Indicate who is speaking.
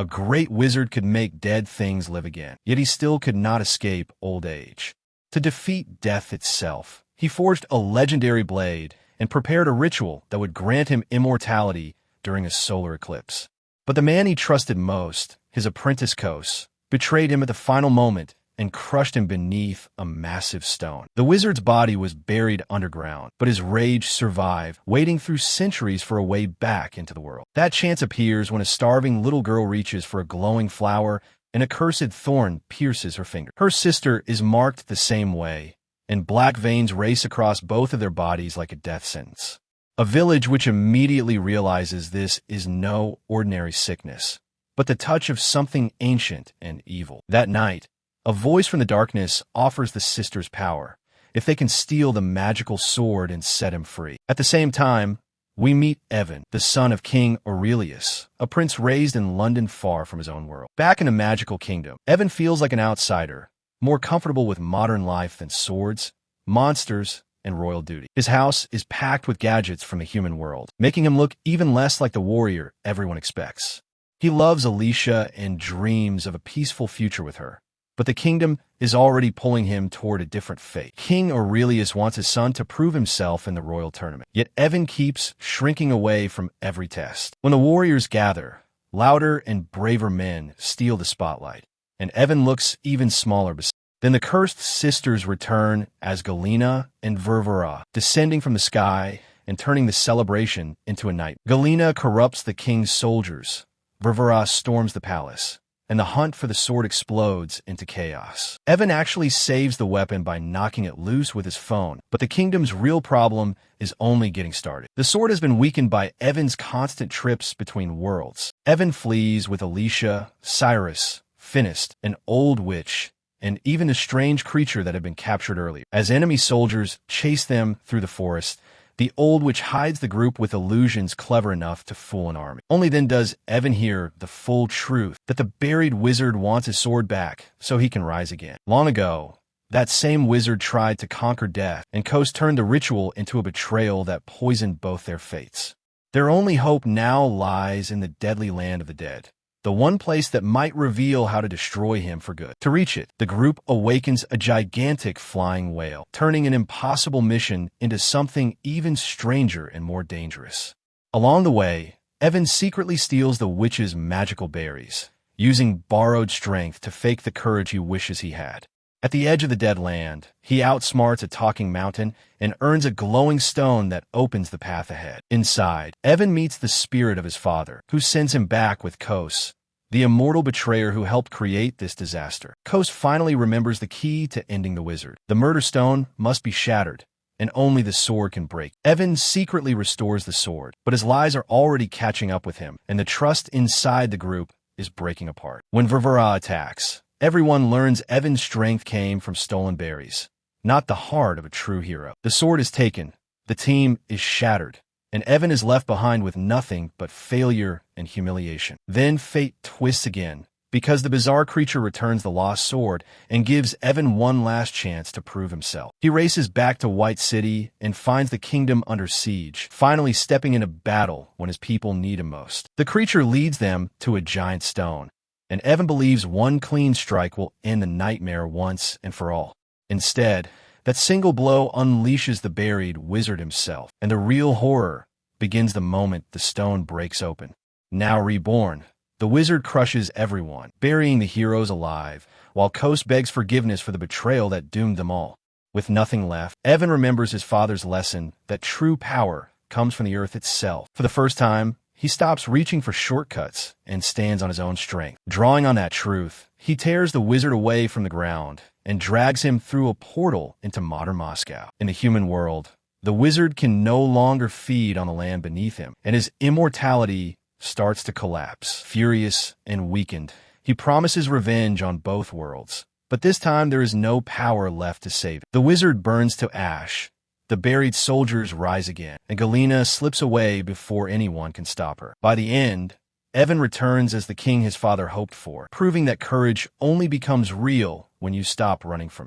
Speaker 1: A great wizard could make dead things live again, yet he still could not escape old age. To defeat death itself, he forged a legendary blade and prepared a ritual that would grant him immortality during a solar eclipse. But the man he trusted most, his apprentice Kos, betrayed him at the final moment and crushed him beneath a massive stone. The wizard's body was buried underground, but his rage survived, waiting through centuries for a way back into the world. That chance appears when a starving little girl reaches for a glowing flower and a cursed thorn pierces her finger. Her sister is marked the same way, and black veins race across both of their bodies like a death sentence. A village which immediately realizes this is no ordinary sickness, but the touch of something ancient and evil. That night, a voice from the darkness offers the sisters power, if they can steal the magical sword and set him free. At the same time, we meet Evan, the son of King Aurelius, a prince raised in London far from his own world. Back in a magical kingdom, Evan feels like an outsider, more comfortable with modern life than swords, monsters, and royal duty. His house is packed with gadgets from the human world, making him look even less like the warrior everyone expects. He loves Alicia and dreams of a peaceful future with her, but the kingdom is already pulling him toward a different fate. King Aurelius wants his son to prove himself in the royal tournament, yet Evan keeps shrinking away from every test. When the warriors gather, louder and braver men steal the spotlight, and Evan looks even smaller beside. Then the cursed sisters return as Galena and Ververa, descending from the sky and turning the celebration into a night. Galena corrupts the king's soldiers, Ververa storms the palace, and the hunt for the sword explodes into chaos. Evan actually saves the weapon by knocking it loose with his phone, but the kingdom's real problem is only getting started. The sword has been weakened by Evan's constant trips between worlds. Evan flees with Alicia, Cyrus, Finist, an old witch, and even a strange creature that had been captured earlier. As enemy soldiers chase them through the forest, the old witch hides the group with illusions clever enough to fool an army. Only then does Evan hear the full truth, that the buried wizard wants his sword back so he can rise again. Long ago, that same wizard tried to conquer death, and Kos turned the ritual into a betrayal that poisoned both their fates. Their only hope now lies in the deadly land of the dead, the one place that might reveal how to destroy him for good. To reach it, the group awakens a gigantic flying whale, turning an impossible mission into something even stranger and more dangerous. Along the way, Evan secretly steals the witch's magical berries, using borrowed strength to fake the courage he wishes he had. At the edge of the dead land, he outsmarts a talking mountain and earns a glowing stone that opens the path ahead. Inside, Evan meets the spirit of his father, who sends him back with Kos, the immortal betrayer who helped create this disaster. Kos finally remembers the key to ending the wizard. The murder stone must be shattered, and only the sword can break. Evan secretly restores the sword, but his lies are already catching up with him, and the trust inside the group is breaking apart. When Ververa attacks, everyone learns Evan's strength came from stolen berries, not the heart of a true hero. The sword is taken, the team is shattered, and Evan is left behind with nothing but failure and humiliation. Then fate twists again, because the bizarre creature returns the lost sword and gives Evan one last chance to prove himself. He races back to White City and finds the kingdom under siege, finally stepping into battle when his people need him most. The creature leads them to a giant stone, and Evan believes one clean strike will end the nightmare once and for all. Instead, that single blow unleashes the buried wizard himself, and the real horror begins the moment the stone breaks open. Now reborn, the wizard crushes everyone, burying the heroes alive, while Kos begs forgiveness for the betrayal that doomed them all. With nothing left, Evan remembers his father's lesson that true power comes from the earth itself. For the first time, he stops reaching for shortcuts and stands on his own strength. Drawing on that truth, he tears the wizard away from the ground and drags him through a portal into modern Moscow. In the human world, the wizard can no longer feed on the land beneath him, and his immortality starts to collapse. Furious and weakened, he promises revenge on both worlds, but this time there is no power left to save him. The wizard burns to ash, the buried soldiers rise again, and Galena slips away before anyone can stop her. By the end, Evan returns as the king his father hoped for, proving that courage only becomes real when you stop running from it.